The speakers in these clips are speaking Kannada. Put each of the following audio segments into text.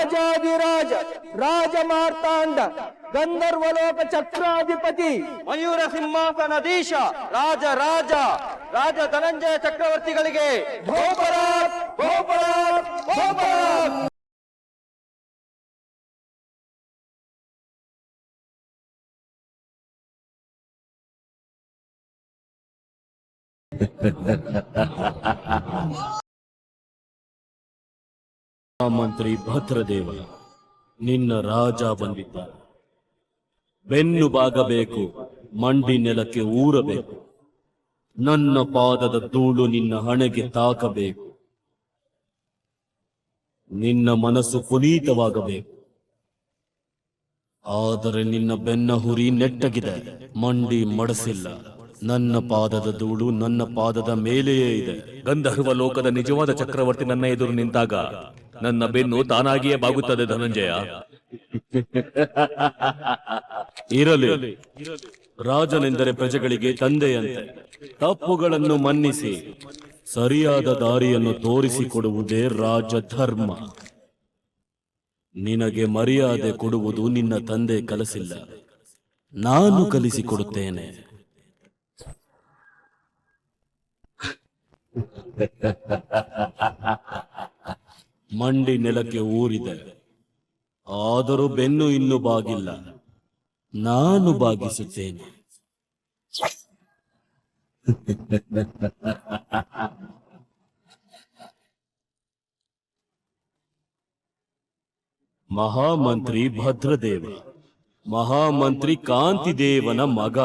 ರಾಜಾದಿರಾಜ ರಾಜ ಮಾರ್ತಾಂಡ ಗಂಧರ್ವಲೋಕ ಚಕ್ರಾಧಿಪತಿ ಮಯೂರ ಸಿಂಹಾಸನಧೀಶ ರಾಜ ರಾಜ ರಾಜ ಧನಂಜಯ ಚಕ್ರವರ್ತಿಗಳಿಗೆ ಭೋಪರಾತ್ ಭೋಪರಾತ್ ಭೋಪರಾತ್. ಮಂತ್ರಿ ಭದ್ರದೇವ, ನಿನ್ನ ರಾಜ ಬಂದಿದ್ದ. ಬೆನ್ನು ಬಾಗಬೇಕು, ಮಂಡಿ ನೆಲಕ್ಕೆ ಊರಬೇಕು. ನನ್ನ ಪಾದದ ಧೂಳು ನಿನ್ನ ಹಣೆಗೆ ತಾಕಬೇಕು. ನಿನ್ನ ಮನಸ್ಸು ಪುನೀತವಾಗಬೇಕು. ಆದರೆ ನಿನ್ನ ಬೆನ್ನ ಹುರಿ ನೆಟ್ಟಗಿದೆ, ಮಂಡಿ ಮಡಸಿಲ್ಲ. ನನ್ನ ಪಾದದ ಧೂಳು ನನ್ನ ಪಾದದ ಮೇಲೆಯೇ ಇದೆ. ಗಂಧರ್ವ ಲೋಕದ ನಿಜವಾದ ಚಕ್ರವರ್ತಿ ನನ್ನ ಎದುರು ನಿಂತಾಗ ನನ್ನ ಬೆನ್ನು ತಾನಾಗಿಯೇ ಬಾಗುತ್ತದೆ ಧನಂಜಯ. ಇರಲಿ, ರಾಜನೆಂದರೆ ಪ್ರಜೆಗಳಿಗೆ ತಂದೆಯಂತೆ. ತಪ್ಪುಗಳನ್ನು ಮನ್ನಿಸಿ ಸರಿಯಾದ ದಾರಿಯನ್ನು ತೋರಿಸಿಕೊಡುವುದೇ ರಾಜಧರ್ಮ. ನಿನಗೆ ಮರ್ಯಾದೆ ಕೊಡುವುದು ನಿನ್ನ ತಂದೆ ಕಲಿಸಿಲ್ಲ, ನಾನು ಕಲಿಸಿಕೊಡುತ್ತೇನೆ. ಮಂಡಿ ನೆಲಕ್ಕೆ ಊರಿದೆ, ಆದರೂ ಬೆನ್ನು ಇನ್ನೂ ಬಾಗಿಲ್ಲ. ನಾನು ಬಾಗಿಸುತ್ತೇನೆ. ಮಹಾಮಂತ್ರಿ ಭದ್ರದೇವ, ಮಹಾಮಂತ್ರಿ ಕಾಂತಿದೇವನ ಮಗ,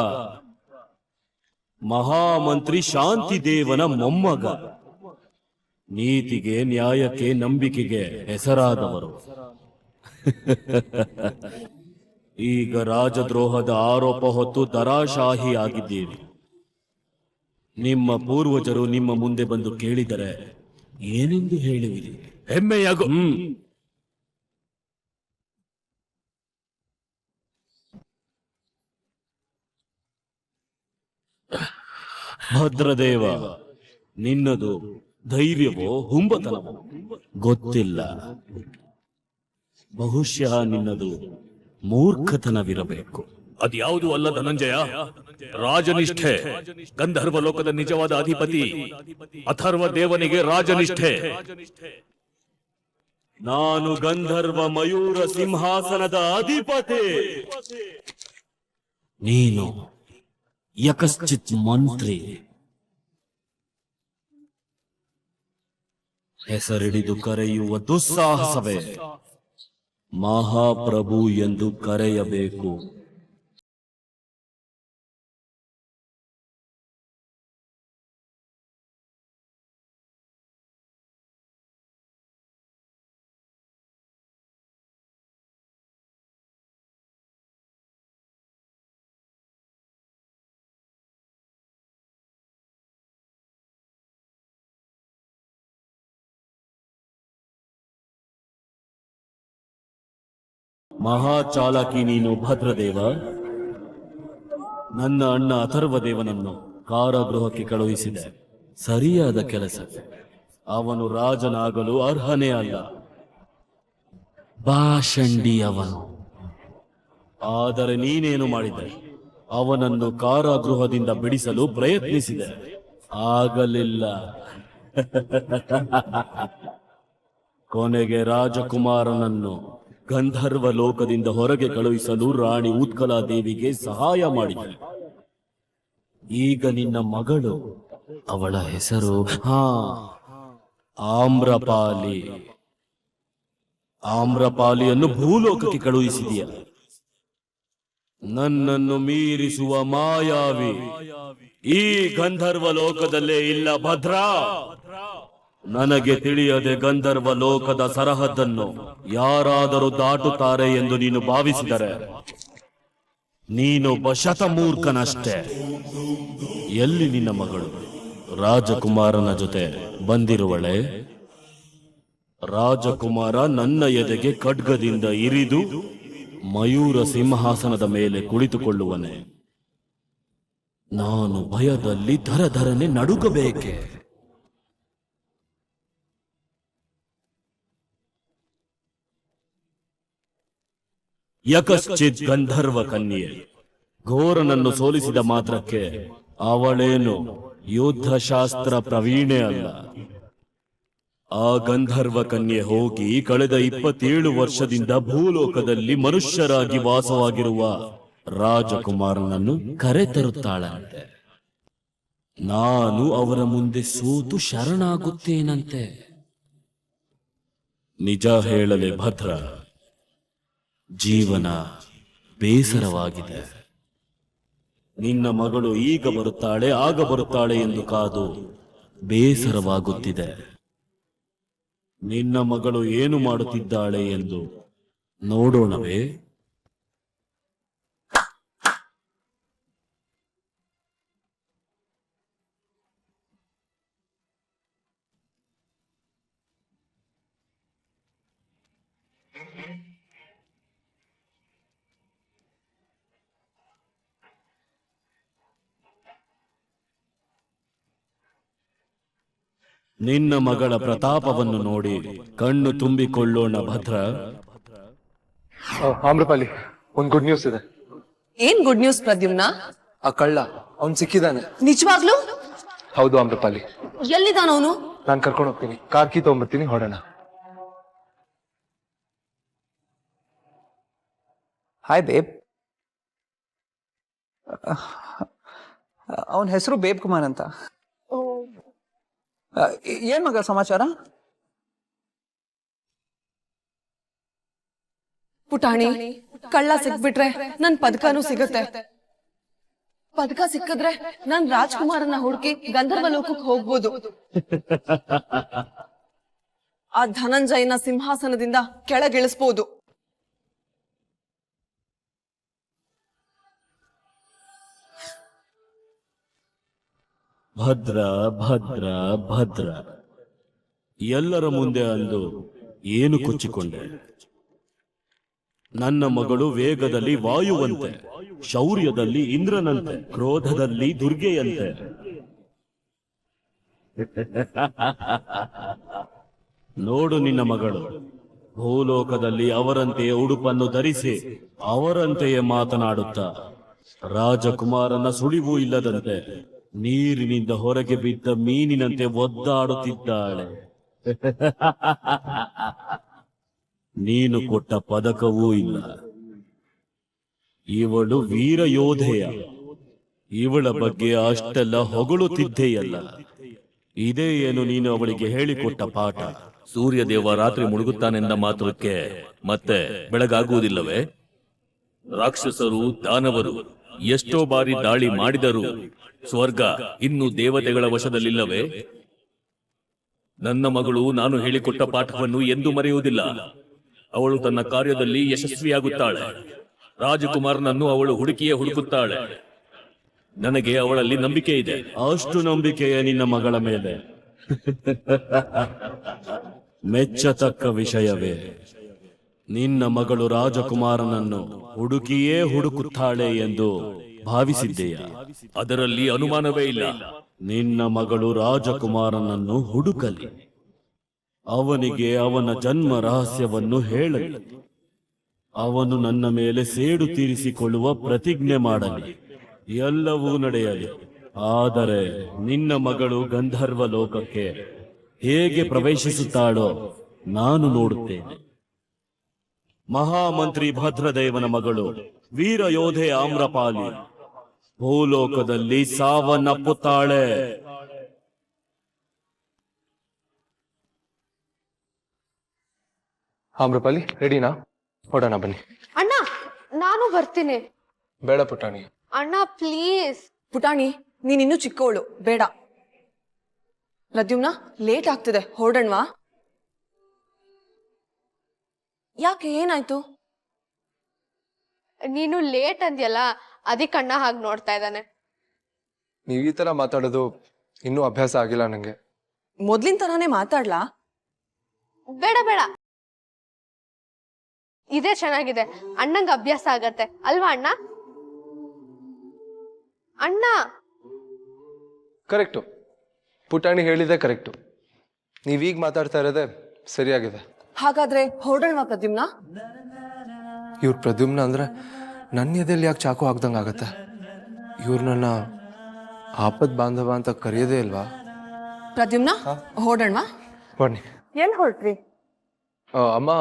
ಮಹಾಮಂತ್ರಿ ಶಾಂತಿದೇವನ ಮೊಮ್ಮಗ. ನೀತಿಗೆ, ನ್ಯಾಯಕ್ಕೆ, ನಂಬಿಕೆಗೆ ಹೆಸರಾದವರು. ಈಗ ರಾಜದ್ರೋಹದ ಆರೋಪ ಹೊತ್ತು ದರಾಶಾಹಿ ಆಗಿದ್ದೀರಿ. ನಿಮ್ಮ ಪೂರ್ವಜರು ನಿಮ್ಮ ಮುಂದೆ ಬಂದು ಕೇಳಿದರೆ ಏನೆಂದು ಹೇಳುವಿರಿ? ಹೆಮ್ಮೆಯಾಗು. ಭದ್ರದೇವ, ನಿನ್ನದು ಧೈರ್ಯವೋ ಹುಂಬತನವೋ ಗೊತ್ತಿಲ್ಲ. ಬಹುಶಃ ನಿನ್ನದು ಮೂರ್ಖತನವಿರಬೇಕು. ಅದ್ಯಾವುದು ಅಲ್ಲ ಧನಂಜಯ, ರಾಜನಿಷ್ಠೆ. ಗಂಧರ್ವ ಲೋಕದ ನಿಜವಾದ ಅಧಿಪತಿ ಅಥರ್ವ ದೇವನಿಗೆ ರಾಜನಿಷ್ಠೆ. ನಾನು ಗಂಧರ್ವ ಮಯೂರ ಸಿಂಹಾಸನದ ಅಧಿಪತಿ. ನೀನು ಯಕಶ್ಚಿತ್ ಮಂತ್ರಿ. ಹೆಸರಿಡಿದು ಕರೆಯುವ ದುಸ್ಸಾಹಸವೇ ಮಹಾಪ್ರಭು ಎಂದು ಕರೆಯಬೇಕು. ಮಹಾಚಾಲಕಿ ನೀನು ಭದ್ರದೇವ. ನನ್ನ ಅಣ್ಣ ಅಥರ್ವದೇವನನ್ನು ಕಾರಾಗೃಹಕ್ಕೆ ಕಳುಹಿಸಿದೆ. ಸರಿಯಾದ ಕೆಲಸ. ಅವನು ರಾಜನಾಗಲು ಅರ್ಹನೇ ಅಲ್ಲ, ಭಾಷಂಡಿ ಅವನು. ಆದರೆ ನೀನೇನು ಮಾಡಿದೆ? ಅವನನ್ನು ಕಾರಾಗೃಹದಿಂದ ಬಿಡಿಸಲು ಪ್ರಯತ್ನಿಸಿದೆ, ಆಗಲಿಲ್ಲ. ಕೊನೆಗೆ ರಾಜಕುಮಾರನನ್ನು ಗಂಧರ್ವ ಲೋಕದಿಂದ ಹೊರಗೆ ಕಳುಹಿಸಲು ರಾಣಿ ಉತ್ಕಲಾದೇವಿಗೆ ಸಹಾಯ ಮಾಡಿದೆ. ಈಗ ನಿನ್ನ ಮಗಳು, ಅವಳ ಹೆಸರು ಆಮ್ರಪಾಲಿ. ಆಮ್ರಪಾಲಿಯನ್ನು ಭೂಲೋಕಕ್ಕೆ ಕಳುಹಿಸಿದೆಯ. ನನ್ನನ್ನು ಮೀರಿಸುವ ಮಾಯಾವಿ ಈ ಗಂಧರ್ವ ಲೋಕದಲ್ಲೇ ಇಲ್ಲ ಭದ್ರಾ. ನನಗೆ ತಿಳಿಯದೆ ಗಂಧರ್ವ ಲೋಕದ ಸರಹದ್ದನ್ನು ಯಾರಾದರೂ ದಾಟುತ್ತಾರೆ ಎಂದು ನೀನು ಭಾವಿಸಿದರೆ ನೀನೊಬ್ಬ ಶತಮೂರ್ಖನಷ್ಟೇ. ಎಲ್ಲಿ ನಿನ್ನ ಮಗಳು? ರಾಜಕುಮಾರನ ಜೊತೆ ಬಂದಿರುವಳೆ. ರಾಜಕುಮಾರ ನನ್ನ ಎದೆಗೆ ಖಡ್ಗದಿಂದ ಇರಿದು ಮಯೂರ ಸಿಂಹಾಸನದ ಮೇಲೆ ಕುಳಿತುಕೊಳ್ಳುವನೆ. ನಾನು ಭಯದಲ್ಲಿ ಧರಧರನೆ ನಡುಗಬೇಕೆ? ಯಕಶ್ಚಿತ್ ಗಂಧರ್ವ ಕನ್ಯೆ. ಘೋರನನ್ನು ಸೋಲಿಸಿದ ಮಾತ್ರಕ್ಕೆ ಅವಳೇನು ಯುದ್ಧಶಾಸ್ತ್ರ ಪ್ರವೀಣೆ ಅಲ್ಲ. ಆ ಗಂಧರ್ವ ಕನ್ಯೆ ಹೋಗಿ ಕಳೆದ 27 ವರ್ಷದಿಂದ ಭೂಲೋಕದಲ್ಲಿ ಮನುಷ್ಯರಾಗಿ ವಾಸವಾಗಿರುವ ರಾಜಕುಮಾರನನ್ನು ಕರೆತರುತ್ತಾಳಂತೆ. ನಾನು ಅವರ ಮುಂದೆ ಸೋತು ಶರಣಾಗುತ್ತೇನಂತೆ. ನಿಜ ಹೇಳಲೆ ಭದ್ರ, ಜೀವನ ಬೇಸರವಾಗಿದೆ. ನಿನ್ನ ಮಗಳು ಈಗ ಬರುತ್ತಾಳೆ ಆಗ ಬರುತ್ತಾಳೆ ಎಂದು ಕಾದು ಬೇಸರವಾಗುತ್ತಿದೆ. ನಿನ್ನ ಮಗಳು ಏನು ಮಾಡುತ್ತಿದ್ದಾಳೆ ಎಂದು ನೋಡೋಣವೇ? ನಿನ್ನ ಮಗಳ ಪ್ರತಾಪವನ್ನು ನೋಡಿ ಕಣ್ಣು ತುಂಬಿಕೊಳ್ಳೋಣ ಭದ್ರ. ಆಮ್ರಪಾಲಿ, ಒಂದ್ ಗುಡ್ ನ್ಯೂಸ್ ಇದೆ. ಏನ್ ಗುಡ್ ನ್ಯೂಸ್ ಪ್ರದ್ಯುಮ್ನ? ಆ ಕಳ್ಳ ಅವ್ನ್ ಸಿಕ್ಕಿದಾನೆ. ನಿಜವಾಗ್ಲೂ? ಹೌದು ಆಮ್ರಪಾಲಿ. ಎಲ್ಲಿದ್ದಾನ ಅವನು? ನಾನ್ ಕರ್ಕೊಂಡು ಹೋಗ್ತೀನಿ, ಕಾರ್ ಕೀ ತಗೊಂಡ್ಬರ್ತೀನಿ, ಹೊಡೋಣ. Hi babe. ಅವನ ಹೆಸರು ಬೇಬ್ ಕುಮಾರ್ ಅಂತ. ಏನ್ ಮಗ ಸಮಾಚಾರ? ಪುಟಾಣಿ, ಕಳ್ಳ ಸಿಕ್ಬಿಟ್ರೆ ನನ್ ಪದಕನೂ ಸಿಗತ್ತೆ. ಪದಕ ಸಿಕ್ಕಿದ್ರೆ ನಾನ್ ರಾಜ್ಕುಮಾರನ್ನ ಹುಡುಕಿ ಗಂಧರ್ವ ಲೋಕಕ್ಕೆ ಹೋಗ್ಬೋದು. ಆ ಧನಂಜಯನ ಸಿಂಹಾಸನದಿಂದ ಕೆಳಗಿಳಿಸ್ಬೋದು. ಭದ್ರ ಭದ್ರ ಭದ್ರ. ಎಲ್ಲರ ಮುಂದೆ ಅಂದು ಏನು ಕೊಚ್ಚಿಕೊಂಡೆ? ನನ್ನ ಮಗಳು ವೇಗದಲ್ಲಿ ವಾಯುವಂತೆ, ಶೌರ್ಯದಲ್ಲಿ ಇಂದ್ರನಂತೆ, ಕ್ರೋಧದಲ್ಲಿ ದುರ್ಗೆಯಂತೆ. ನೋಡು ನಿನ್ನ ಮಗಳು ಭೂಲೋಕದಲ್ಲಿ ಅವರಂತೆಯೇ ಉಡುಪನ್ನು ಧರಿಸಿ ಅವರಂತೆಯೇ ಮಾತನಾಡುತ್ತಾ ರಾಜಕುಮಾರನ ಸುಳಿವೂ ಇಲ್ಲದಂತೆ ನೀರಿನಿಂದ ಹೊರಗೆ ಬಿದ್ದ ಮೀನಿನಂತೆ ಒದ್ದಾಡುತ್ತಿದ್ದಾಳೆ. ನೀನು ಕೊಟ್ಟ ಪದಕವೂ ಇಲ್ಲ. ಇವಳು ವೀರ ಯೋಧೆಯ. ಇವಳ ಬಗ್ಗೆ ಅಷ್ಟೆಲ್ಲ ಹೊಗಳುತ್ತಿದ್ದೆಯಲ್ಲ. ಇದೇ ಏನು ನೀನು ಅವಳಿಗೆ ಹೇಳಿಕೊಟ್ಟ ಪಾಠ? ಸೂರ್ಯದೇವ ರಾತ್ರಿ ಮುಳುಗುತ್ತಾನೆಂದ ಮಾತ್ರಕ್ಕೆ ಮತ್ತೆ ಬೆಳಗಾಗುವುದಿಲ್ಲವೇ? ರಾಕ್ಷಸರು, ದಾನವರು ಎಷ್ಟೋ ಬಾರಿ ದಾಳಿ ಮಾಡಿದರೂ ಸ್ವರ್ಗ ಇನ್ನು ದೇವತೆಗಳ ವಶದಲ್ಲಿಲ್ಲವೇ? ನನ್ನ ಮಗಳು ನಾನು ಹೇಳಿಕೊಟ್ಟ ಪಾಠವನ್ನು ಎಂದೂ ಮರೆಯುವುದಿಲ್ಲ. ಅವಳು ತನ್ನ ಕಾರ್ಯದಲ್ಲಿ ಯಶಸ್ವಿಯಾಗುತ್ತಾಳೆ. ರಾಜಕುಮಾರನನ್ನು ಅವಳು ಹುಡುಕಿಯೇ ಹುಡುಕುತ್ತಾಳೆ. ನನಗೆ ಅವಳಲ್ಲಿ ನಂಬಿಕೆ ಇದೆ. ಅಷ್ಟು ನಂಬಿಕೆಯ ನಿನ್ನ ಮಗಳ ಮೇಲೆ ಮೆಚ್ಚತಕ್ಕ ವಿಷಯವೇ. ನಿನ್ನ ಮಗಳು ರಾಜಕುಮಾರನನ್ನು ಹುಡುಕಿಯೇ ಹುಡುಕುತ್ತಾಳೆ ಎಂದು ಭಾವಿಸಿದ್ದೆಯ? ಅದರಲ್ಲಿ ಅನುಮಾನವೇ ಇಲ್ಲ. ನಿನ್ನ ಮಗಳು ರಾಜಕುಮಾರನನ್ನು ಹುಡುಕಲಿ, ಅವನಿಗೆ ಅವನ ಜನ್ಮ ರಹಸ್ಯವನ್ನು ಹೇಳಲಿ, ಅವನು ನನ್ನ ಮೇಲೆ ಸೇಡು ತೀರಿಸಿಕೊಳ್ಳುವ ಪ್ರತಿಜ್ಞೆ ಮಾಡಲಿ. ಎಲ್ಲವೂ ನಡೆಯಲಿ. ಆದರೆ ನಿನ್ನ ಮಗಳು ಗಂಧರ್ವ ಲೋಕಕ್ಕೆ ಹೇಗೆ ಪ್ರವೇಶಿಸುತ್ತಾಳೋ ನಾನು ನೋಡುತ್ತೇನೆ. ಮಹಾಮಂತ್ರಿ ಭದ್ರದೇವನ ಮಗಳು ವೀರ ಯೋಧೆ ಆಮ್ರಪಾಲಿ ಭೂಲೋಕದಲ್ಲಿ ಸಾವನ್ನಪ್ಪುತ್ತಾಳೆ. ಆಮ್ರಪಾಲಿ, ರೆಡಿನಾ? ಹೊಡೋಣ ಬನ್ನಿ. ಅಣ್ಣ, ನಾನು ಬರ್ತೀನಿ. ಬೇಡ ಪುಟಾಣಿ. ಅಣ್ಣ ಪ್ಲೀಸ್. ಪುಟಾಣಿ, ನೀನಿನ್ನೂ ಚಿಕ್ಕವಳು, ಬೇಡ. ಪ್ರದ್ಯುಮ್ನ, ಲೇಟ್ ಆಗ್ತಿದೆ, ಹೊರಡಣ್ವಾ? ಯಾಕೆ, ಏನಾಯ್ತು? ನೀನು ಲೇಟ್ ಅಂದ್ಯಲ್ಲ, ಅದಕ್ಕೆ ಅಣ್ಣ ಹಾಗೆ ನೋಡ್ತಾ ಇದ್ದಾನೆ. ನೀವ್ ಈ ತರ ಮಾತಾಡೋದು ಇನ್ನೂ ಅಭ್ಯಾಸ ಆಗಿಲ್ಲ ನಂಗೆ. ಮೊದ್ಲಿನ ತರಾನೇ ಮಾತಾಡ್ಲಾ? ಬೇಡ ಬೇಡ, ಇದೇ ಚೆನ್ನಾಗಿದೆ. ಅಣ್ಣಂಗೆ ಅಭ್ಯಾಸ ಆಗತ್ತೆ ಅಲ್ವಾ ಅಣ್ಣ? ಅಣ್ಣ ಕರೆಕ್ಟು, ಪುಟಾಣಿ ಹೇಳಿದೆ ಕರೆಕ್ಟು. ನೀವೀಗ ಮಾತಾಡ್ತಾ ಇರೋದೇ ಸರಿಯಾಗಿದೆ. ಹಾಗಾದ್ರೆ ಹೊರಡಣ್ವಾ ಪ್ರದ್ಯುಮ್ನ? ಇವ್ರ ಪ್ರದ್ಯುಮ್ನ ಅಂದ್ರೆ ನನ್ನ ಎದೆಯಲ್ಲಿ ಯಾಕೆ ಚಾಕು ಹಾಕ್ದಂಗೆ ಆಗತ್ತೆ? ಇವ್ರು ನನ್ನ ಆಪತ್ ಬಾಂಧವ ಅಂತ ಕರೆಯೋದೇ ಇಲ್ವಾ? ಪ್ರದ್ಯುಮ್ನ ಹೊರಡೋಣವಾ? ಬನ್ನಿ. ಎಲ್ಲಿ ಹೊರಟ್ರಿ? ಅಮ್ಮ,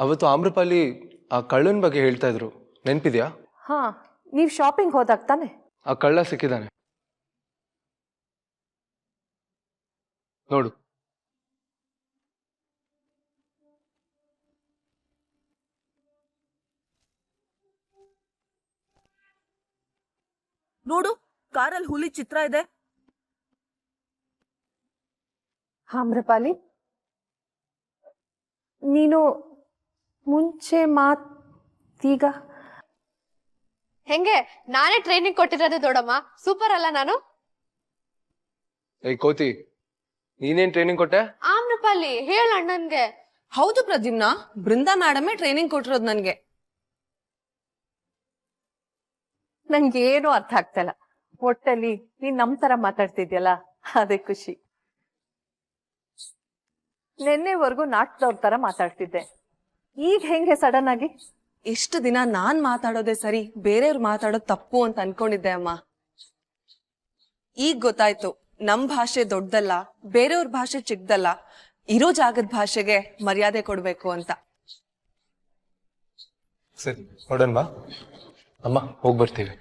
ಅವತ್ತು ಆಮ್ರಪಾಲಿ ಆ ಕಳ್ಳನ ಬಗ್ಗೆ ಹೇಳ್ತಾ ಇದ್ರು, ನೆನ್ಪಿದ್ಯಾ? ಹಾ, ನೀವ್ ಶಾಪಿಂಗ್ ಹೋದಾಗ ತಾನೆ? ಆ ಕಳ್ಳ ಸಿಕ್ಕಿದ್ದಾನೆ ನೋಡು. ನೋಡು, ಕಾರಲ್ಲಿ ಹುಲಿ ಚಿತ್ರ ಇದೆ. ಆಮ್ರಪಾಲಿ, ನೀನು ಮುಂಚೆ ಈಗ ಹೆಂಗೆ? ನಾನೇ ಟ್ರೈನಿಂಗ್ ಕೊಟ್ಟಿರೋದು ದೊಡ್ಡಮ್ಮ. ಸೂಪರ್ ಅಲ್ಲ ನಾನು? ಏಯ್ ಕೋತಿ, ನೀನೇನ್ ಟ್ರೈನಿಂಗ್ ಕೊಟ್ಟೆ? ಆಮ್ರಪಾಲಿ, ಹೇಳ ಅಣ್ಣನ್ಗೆ. ಹೌದು ಪ್ರದ್ಯುಮ್ನ, ಬೃಂದಾ ಮೇಡಮೇ ಟ್ರೈನಿಂಗ್ ಕೊಟ್ಟಿರೋದು ನನ್ಗೆ. ನಂಗೇನು ಅರ್ಥ ಆಗ್ತಲ್ಲ. ಒಟ್ಟಲ್ಲಿ ನೀನ್ ನಮ್ ತರ ಮಾತಾಡ್ತಿದ್ಯಲ್ಲ, ಅದೇ ಖುಷಿ. ನಿನ್ನೆವರೆಗೂ ನಾಟಕದವ್ರ ತರ ಮಾತಾಡ್ತಿದ್ದೆ, ಈಗ ಹೆಂಗೆ ಸಡನ್ ಆಗಿ? ಇಷ್ಟು ದಿನ ನಾನ್ ಮಾತಾಡೋದೇ ಸರಿ, ಬೇರೆಯವ್ರು ಮಾತಾಡೋದು ತಪ್ಪು ಅಂತ ಅನ್ಕೊಂಡಿದ್ದೆ ಅಮ್ಮ. ಈಗ ಗೊತ್ತಾಯ್ತು, ನಮ್ ಭಾಷೆ ದೊಡ್ಡದಲ್ಲ, ಬೇರೆಯವ್ರ ಭಾಷೆ ಚಿಕ್ಕದಲ್ಲ, ಇರೋ ಜಾಗದ ಭಾಷೆಗೆ ಮರ್ಯಾದೆ ಕೊಡ್ಬೇಕು ಅಂತ. ಸರಿ, ಹೊಡನ್ವಾ? ಅಮ್ಮ, ಹೋಗಿ ಬರ್ತೀವಿ.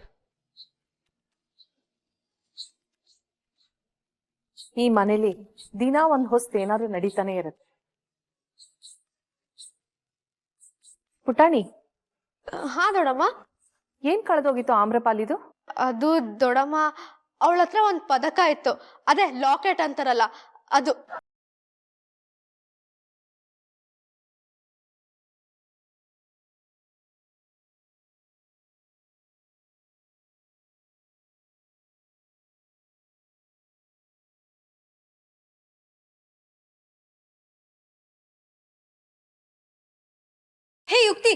ಈ ಮನೇಲಿ ದಿನಾ ಒಂದ್ ಹೊಸ್ತು ಏನಾದ್ರು ನಡೀತಾನೆ ಇರುತ್ತೆ. ಪುಟಾಣಿ, ಹಾ ದೊಡಮ್ಮ. ಏನ್ ಕಳೆದೋಗಿತ್ತು ಆಮ್ರಪಾಲಿದು? ಅದು ದೊಡಮ್ಮ, ಅವಳ ಹತ್ರ ಒಂದ್ ಪದಕ ಇತ್ತು, ಅದೇ ಲಾಕೆಟ್ ಅಂತಾರಲ್ಲ ಅದು. ಹೇ ಯುಕ್ತಿ,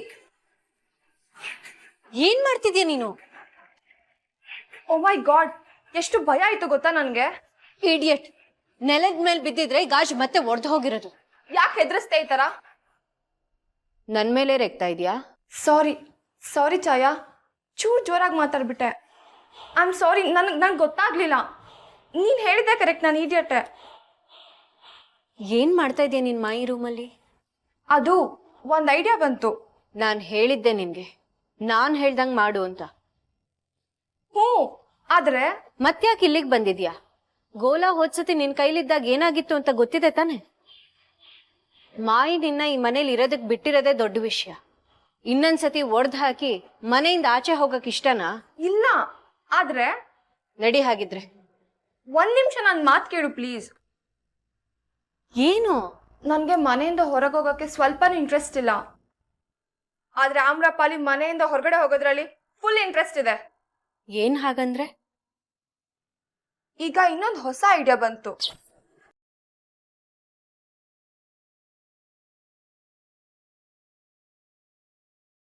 ಏನ್ ಮಾಡ್ತಿದ್ಯಾ ನೀನು? ಓ ಮೈ ಗಾಡ್, ಎಷ್ಟು ಭಯ ಆಯ್ತು ಗೊತ್ತಾ ನನ್ಗೆ. ಇಡಿಯಟ್, ನೆಲದ ಮೇಲೆ ಬಿದ್ದಿದ್ರೆ ಗಾಜ್ ಮತ್ತೆ ಒಡೆದು ಹೋಗಿರೋದು. ಯಾಕೆ ಹೆದರಿಸ್ತಾ ಈ ತರ? ನನ್ ಮೇಲೆ ರೇಗ್ತಾ ಇದ್ಯಾ? ಸಾರಿ ಛಾಯಾ, ಚೂರ್ ಜೋರಾಗಿ ಮಾತಾಡ್ಬಿಟ್ಟೆ. ಐ ಆಮ್ ಸಾರಿ, ನನ್ಗೆ ಗೊತ್ತಾಗ್ಲಿಲ್ಲ. ನೀನ್ ಹೇಳಿದ್ದೆ ಕರೆಕ್ಟ್, ನಾನು ಇಡಿಯಟ್ಟೆ. ಏನ್ ಮಾಡ್ತಾ ಇದೀಯ ನಿನ್ ಮಾಯಿ ರೂಮಲ್ಲಿ? ಅದು ಒಂದ್ ಐಡಿಯಾ ಬಂತು. ನಾನ್ ಹೇಳಿದ್ದೆ ನಿನ್ಗೆ, ನಾನ್ ಹೇಳ್ದಂಗ್ ಮಾಡು ಅಂತ. ಹ್ಞೂ, ಆದ್ರೆ ಮತ್ತ್ಯಾಕೆ ಇಲ್ಲಿಗೆ ಬಂದಿದ್ಯಾ? ಗೋಲಾ ಹೋದ್ಸತಿ ನಿನ್ ಕೈಲಿದ್ದಾಗ ಏನಾಗಿತ್ತು ಅಂತ ಗೊತ್ತಿದೆ ತಾನೆ? ಮಾಯಿ ನಿನ್ನ ಈ ಮನೇಲಿ ಇರೋದಕ್ ಬಿಟ್ಟಿರೋದೇ ದೊಡ್ಡ ವಿಷಯ. ಇನ್ನೊಂದ್ಸತಿ ಒಡ್ದ್ ಹಾಕಿ ಮನೆಯಿಂದ ಆಚೆ ಹೋಗಕ್ ಇಷ್ಟನಾ? ಇಲ್ಲ, ಆದ್ರೆ ನಡಿ ಹಾಗಿದ್ರೆ. ಒಂದ್ ನಿಮಿಷ ನನ್ ಮಾತು ಕೇಳು ಪ್ಲೀಸ್. ಏನು? ನನ್ಗೆ ಮನೆಯಿಂದ ಹೊರಗೆ ಹೋಗಕ್ಕೆ ಸ್ವಲ್ಪನೂ ಇಂಟ್ರೆಸ್ಟ್ ಇಲ್ಲ. ಆದ್ರೆ ಆಮ್ರಪಾಲಿ ಮನೆಯಿಂದ ಹೊರಗಡೆ ಹೋಗೋದ್ರಲ್ಲಿ ಫುಲ್ ಇಂಟ್ರೆಸ್ಟ್ ಇದೆ. ಏನ್ ಹಾಗಂದ್ರೆ? ಈಗ ಇನ್ನೊಂದು ಹೊಸ ಐಡಿಯಾ ಬಂತು.